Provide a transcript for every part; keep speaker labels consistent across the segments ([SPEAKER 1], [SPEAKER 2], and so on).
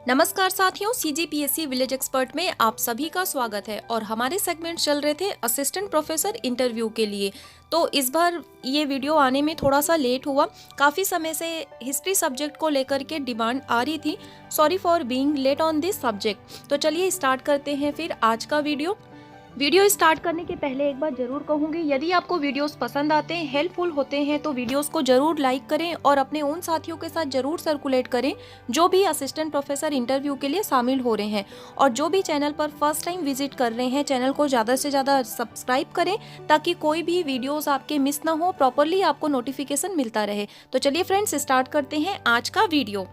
[SPEAKER 1] नमस्कार साथियों, CGPSC village expert में आप सभी का स्वागत है। और हमारे सेगमेंट चल रहे थे असिस्टेंट प्रोफेसर इंटरव्यू के लिए। तो इस बार ये वीडियो आने में थोड़ा सा लेट हुआ। काफ़ी समय से हिस्ट्री सब्जेक्ट को लेकर के डिमांड आ रही थी। Sorry for being late on this subject. तो चलिए स्टार्ट करते हैं फिर आज का वीडियो स्टार्ट करने के पहले एक बात जरूर कहूँगी, यदि आपको वीडियोस पसंद आते हैं, हेल्पफुल होते हैं, तो वीडियोस को जरूर लाइक करें और अपने उन साथियों के साथ जरूर सर्कुलेट करें जो भी असिस्टेंट प्रोफेसर इंटरव्यू के लिए शामिल हो रहे हैं। और जो भी चैनल पर फर्स्ट टाइम विजिट कर रहे हैं, चैनल को ज़्यादा से ज़्यादा सब्सक्राइब करें ताकि कोई भी वीडियोस आपके मिस ना हो, प्रॉपरली आपको नोटिफिकेशन मिलता रहे। तो चलिए फ्रेंड्स, स्टार्ट करते हैं आज का वीडियो।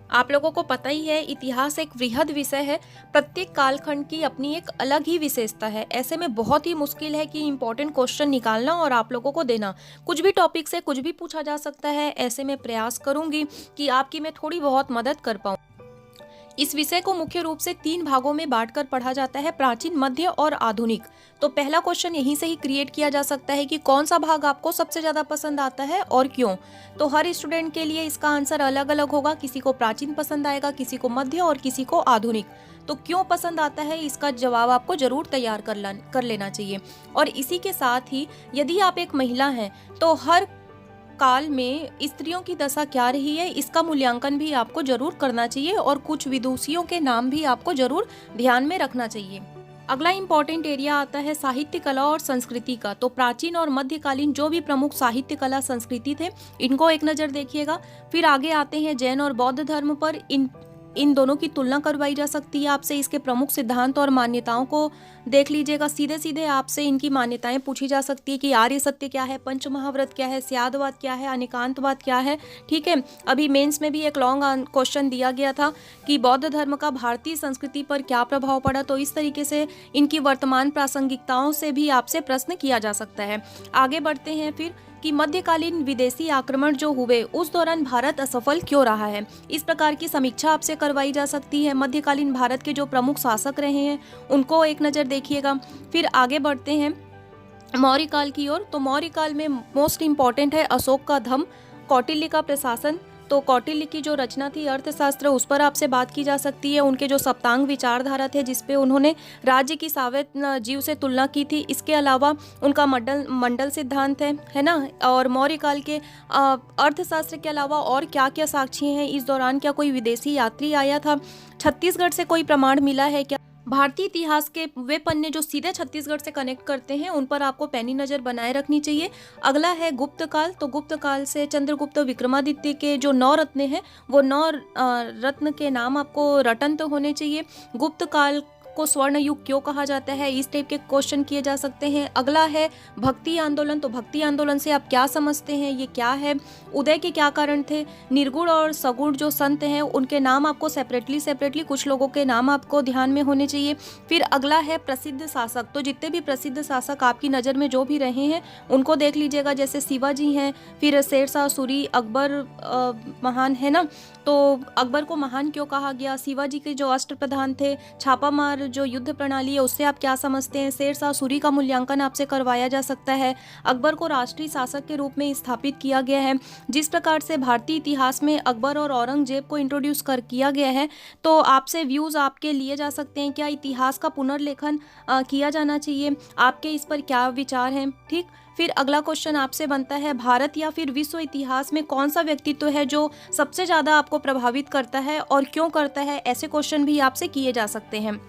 [SPEAKER 1] आप लोगों को पता ही है, इतिहास एक वृहद विषय है। प्रत्येक कालखंड की अपनी एक अलग ही विशेषता है। ऐसे में बहुत ही मुश्किल है कि इंपॉर्टेंट क्वेश्चन निकालना और आप लोगों को देना। कुछ भी टॉपिक से कुछ भी पूछा जा सकता है। ऐसे में प्रयास करूंगी कि आपकी मैं थोड़ी बहुत मदद कर पाऊँ। इस विषय को मुख्य रूप से 3 भागों में बांटकर पढ़ा जाता है, प्राचीन, मध्य और आधुनिक। तो पहला क्वेश्चन यहीं से ही क्रिएट किया जा सकता है कि कौन सा भाग आपको सबसे ज्यादा पसंद आता है और क्यों। तो हर स्टूडेंट के लिए इसका आंसर अलग अलग होगा। किसी को प्राचीन पसंद आएगा, किसी को मध्य और किसी को आधुनिक। तो क्यों पसंद आता है, इसका जवाब आपको जरूर तैयार कर लेना चाहिए। और इसी के साथ ही यदि आप एक महिला हैं तो हर काल में स्त्रियों की दशा क्या रही है, इसका मूल्यांकन भी आपको जरूर करना चाहिए और कुछ विदुषियों के नाम भी आपको जरूर ध्यान में रखना चाहिए। अगला इंपॉर्टेंट एरिया आता है साहित्य, कला और संस्कृति का। तो प्राचीन और मध्यकालीन जो भी प्रमुख साहित्य, कला, संस्कृति थे, इनको एक नज़र देखिएगा। फिर आगे आते हैं जैन और बौद्ध धर्म पर। इन दोनों की तुलना करवाई जा सकती है आपसे। इसके प्रमुख सिद्धांत और मान्यताओं को देख लीजिएगा। सीधे सीधे आपसे इनकी मान्यताएं पूछी जा सकती है कि आर्य सत्य क्या है, पंच महाव्रत क्या है, स्यादवाद क्या है, अनेकांतवाद क्या है। ठीक है, अभी मेंस में भी एक लॉन्ग क्वेश्चन दिया गया था कि बौद्ध धर्म का भारतीय संस्कृति पर क्या प्रभाव पड़ा। तो इस तरीके से इनकी वर्तमान प्रासंगिकताओं से भी आपसे प्रश्न किया जा सकता है। आगे बढ़ते हैं फिर कि मध्यकालीन विदेशी आक्रमण जो हुए उस दौरान भारत असफल क्यों रहा है। इस प्रकार की समीक्षा आपसे करवाई जा सकती है। मध्यकालीन भारत के जो प्रमुख शासक रहे हैं उनको एक नज़र देखिएगा। फिर आगे बढ़ते हैं मौर्य काल की ओर। तो मौर्य काल में मोस्ट इम्पॉर्टेंट है अशोक का धम्म, कौटिल्य का प्रशासन। तो कौटिल्य की जो रचना थी अर्थशास्त्र, उस पर आपसे बात की जा सकती है। उनके जो सप्तांग विचारधारा थे जिसपे उन्होंने राज्य की सावेत जीव से तुलना की थी। इसके अलावा उनका मंडल सिद्धांत है ना। और मौर्य काल के अर्थशास्त्र के अलावा और क्या क्या साक्ष्य हैं इस दौरान। क्या कोई विदेशी यात्री आया था, छत्तीसगढ़ से कोई प्रमाण मिला है क्या। भारतीय इतिहास के वे पन्ने जो सीधे छत्तीसगढ़ से कनेक्ट करते हैं उन पर आपको पैनी नज़र बनाए रखनी चाहिए। अगला है गुप्त काल। तो गुप्त काल से चंद्रगुप्त विक्रमादित्य के जो 9 रत्न हैं वो 9 रत्न के नाम आपको रटंत होने चाहिए। गुप्त काल को स्वर्ण युग क्यों कहा जाता है, इस टाइप के क्वेश्चन किए जा सकते हैं। अगला है भक्ति आंदोलन। तो भक्ति आंदोलन से आप क्या समझते हैं, ये क्या है, उदय के क्या कारण थे। निर्गुण और सगुण जो संत हैं उनके नाम आपको सेपरेटली कुछ लोगों के नाम आपको ध्यान में होने चाहिए। फिर अगला है प्रसिद्ध शासक। तो जितने भी प्रसिद्ध शासक आपकी नज़र में जो भी रहे हैं उनको देख लीजिएगा। जैसे शिवाजी हैं, फिर शेरशाह सूरी, अकबर महान है ना। तो अकबर को महान क्यों कहा गया, शिवाजी के जो अष्टप्रधान थे, छापामार जो युद्ध प्रणाली है उससे आप क्या समझते हैं। शेरशाह सूरी का मूल्यांकन आपसे करवाया जा सकता है। अकबर को राष्ट्रीय शासक के रूप में स्थापित किया गया है। जिस प्रकार से भारतीय इतिहास में अकबर और औरंगजेब को इंट्रोड्यूस किया गया है, तो आपसे व्यूज़ आपके लिए जा सकते हैं। क्या इतिहास का पुनर्लेखन किया जाना चाहिए, आपके इस पर क्या विचार हैं। ठीक, फिर अगला क्वेश्चन आपसे बनता है भारत या फिर विश्व इतिहास में कौन सा व्यक्तित्व है जो सबसे ज़्यादा आपको प्रभावित करता है और क्यों करता है। ऐसे क्वेश्चन भी आपसे किए जा सकते हैं।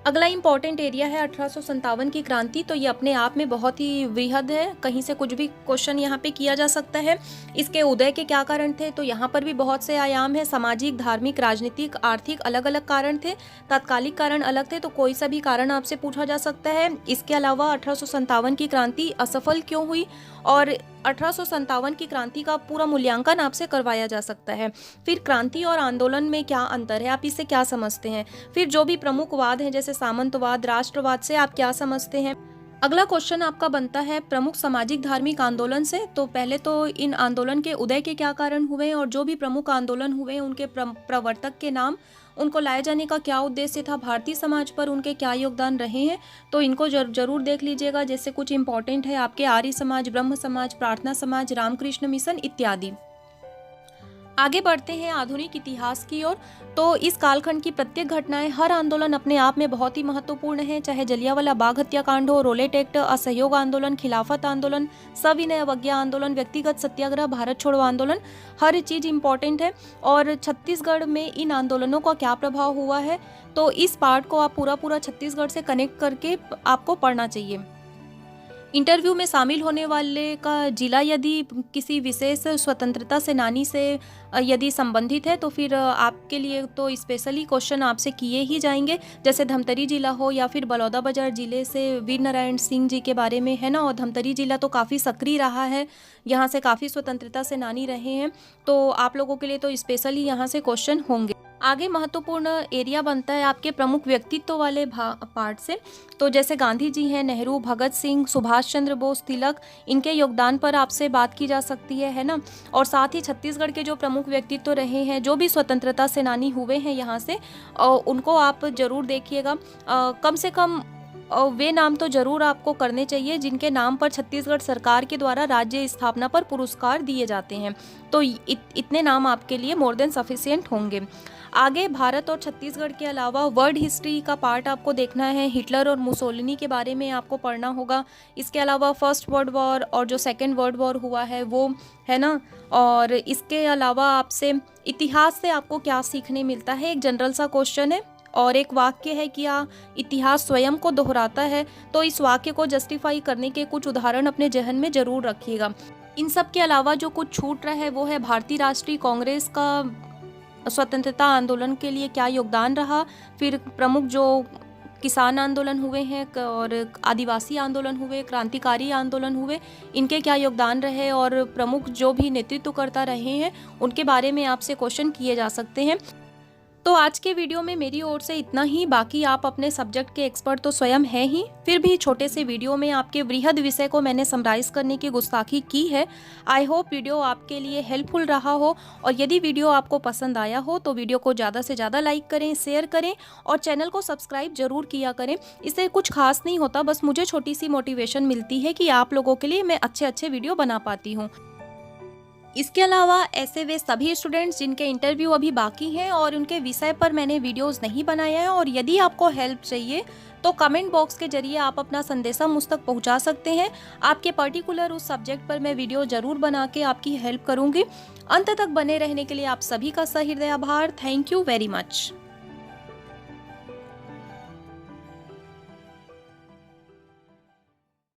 [SPEAKER 1] अगला इंपॉर्टेंट एरिया है 1857 की क्रांति। तो ये अपने आप में बहुत ही वृहद है, कहीं से कुछ भी क्वेश्चन यहाँ पे किया जा सकता है। इसके उदय के क्या कारण थे, तो यहाँ पर भी बहुत से आयाम है। सामाजिक, धार्मिक, राजनीतिक, आर्थिक अलग अलग कारण थे, तात्कालिक कारण अलग थे। तो कोई सा भी कारण आपसे पूछा जा सकता है। इसके अलावा 1857 की क्रांति असफल क्यों हुई और 1857 की क्रांति का पूरा मूल्यांकन आपसे करवाया जा सकता है। फिर क्रांति और आंदोलन में क्या अंतर है, आप इससे क्या समझते हैं। फिर जो भी प्रमुख वाद हैं जैसे सामंतवाद, राष्ट्रवाद से आप क्या समझते हैं। अगला क्वेश्चन आपका बनता है प्रमुख सामाजिक धार्मिक आंदोलन से। तो पहले तो इन आंदोलन के उदय के क्या कारण हुए और जो भी प्रमुख आंदोलन हुए उनके प्रवर्तक के नाम, उनको लाए जाने का क्या उद्देश्य था, भारतीय समाज पर उनके क्या योगदान रहे हैं। तो इनको जरूर देख लीजिएगा। जैसे कुछ इंपॉर्टेंट है आपके आर्य समाज, ब्रह्म समाज, प्रार्थना समाज, रामकृष्ण मिशन इत्यादि। आगे बढ़ते हैं आधुनिक इतिहास की ओर। तो इस कालखंड की प्रत्येक घटनाएं, हर आंदोलन अपने आप में बहुत ही महत्वपूर्ण है, चाहे जलियांवाला बाग हत्याकांड हो, रोलेट एक्ट, असहयोग आंदोलन, खिलाफत आंदोलन, सविनय अवज्ञा आंदोलन, व्यक्तिगत सत्याग्रह, भारत छोड़ो आंदोलन, हर चीज इंपॉर्टेंट है। और छत्तीसगढ़ में इन आंदोलनों का क्या प्रभाव हुआ है, तो इस पार्ट को आप पूरा छत्तीसगढ़ से कनेक्ट करके आपको पढ़ना चाहिए। इंटरव्यू में शामिल होने वाले का जिला यदि किसी विशेष स्वतंत्रता सेनानी से यदि संबंधित है तो फिर आपके लिए तो स्पेशली क्वेश्चन आपसे किए ही जाएंगे, जैसे धमतरी जिला हो या फिर बलौदाबाजार जिले से वीर नारायण सिंह जी के बारे में, है ना। और धमतरी जिला तो काफ़ी सक्रिय रहा है, यहाँ से काफ़ी स्वतंत्रता सेनानी रहे हैं, तो आप लोगों के लिए तो स्पेशली यहाँ से क्वेश्चन होंगे। आगे महत्वपूर्ण एरिया बनता है आपके प्रमुख व्यक्तित्व वाले पार्ट से। तो जैसे गांधी जी हैं, नेहरू, भगत सिंह, सुभाष चंद्र बोस, तिलक, इनके योगदान पर आपसे बात की जा सकती है ना। और साथ ही छत्तीसगढ़ के जो प्रमुख व्यक्तित्व रहे हैं, जो भी स्वतंत्रता सेनानी हुए हैं यहाँ से, उनको आप जरूर देखिएगा। कम से कम वे नाम तो जरूर आपको करने चाहिए जिनके नाम पर छत्तीसगढ़ सरकार के द्वारा राज्य स्थापना पर पुरस्कार दिए जाते हैं। तो इतने नाम आपके लिए मोर देन सफिशिएंट होंगे। आगे भारत और छत्तीसगढ़ के अलावा वर्ल्ड हिस्ट्री का पार्ट आपको देखना है। हिटलर और मुसोलिनी के बारे में आपको पढ़ना होगा। इसके अलावा फर्स्ट वर्ल्ड वॉर और जो सेकेंड वर्ल्ड वॉर हुआ है वो, है ना। और इसके अलावा आपसे इतिहास से आपको क्या सीखने मिलता है, एक जनरल सा क्वेश्चन है। और एक वाक्य है कि इतिहास स्वयं को दोहराता है, तो इस वाक्य को जस्टिफाई करने के कुछ उदाहरण अपने जहन में जरूर रखिएगा। इन सब के अलावा जो कुछ छूट रहा है वो है भारतीय राष्ट्रीय कांग्रेस का स्वतंत्रता आंदोलन के लिए क्या योगदान रहा, फिर प्रमुख जो किसान आंदोलन हुए हैं और आदिवासी आंदोलन हुए, क्रांतिकारी आंदोलन हुए, इनके क्या योगदान रहे, और प्रमुख जो भी नेतृत्वकर्ता रहे हैं उनके बारे में आपसे क्वेश्चन किए जा सकते हैं। तो आज के वीडियो में मेरी ओर से इतना ही। बाकी आप अपने सब्जेक्ट के एक्सपर्ट तो स्वयं हैं ही, फिर भी छोटे से वीडियो में आपके वृहद विषय को मैंने समराइज करने की गुस्ताखी की है। आई होप वीडियो आपके लिए हेल्पफुल रहा हो, और यदि वीडियो आपको पसंद आया हो तो वीडियो को ज़्यादा से ज़्यादा लाइक करें, शेयर करें और चैनल को सब्सक्राइब जरूर किया करें। इससे कुछ खास नहीं होता, बस मुझे छोटी सी मोटिवेशन मिलती है कि आप लोगों के लिए मैं अच्छे वीडियो बना पाती हूँ। इसके अलावा ऐसे वे सभी स्टूडेंट्स जिनके इंटरव्यू अभी बाकी हैं और उनके विषय पर मैंने वीडियोस नहीं बनाया है, और यदि आपको हेल्प चाहिए तो कमेंट बॉक्स के जरिए आप अपना संदेशा मुझ तक पहुंचा सकते हैं। आपके पर्टिकुलर उस सब्जेक्ट पर मैं वीडियो जरूर बना के आपकी हेल्प करूंगी। अंत तक बने रहने के लिए आप सभी का सहृदय आभार। Thank you very much.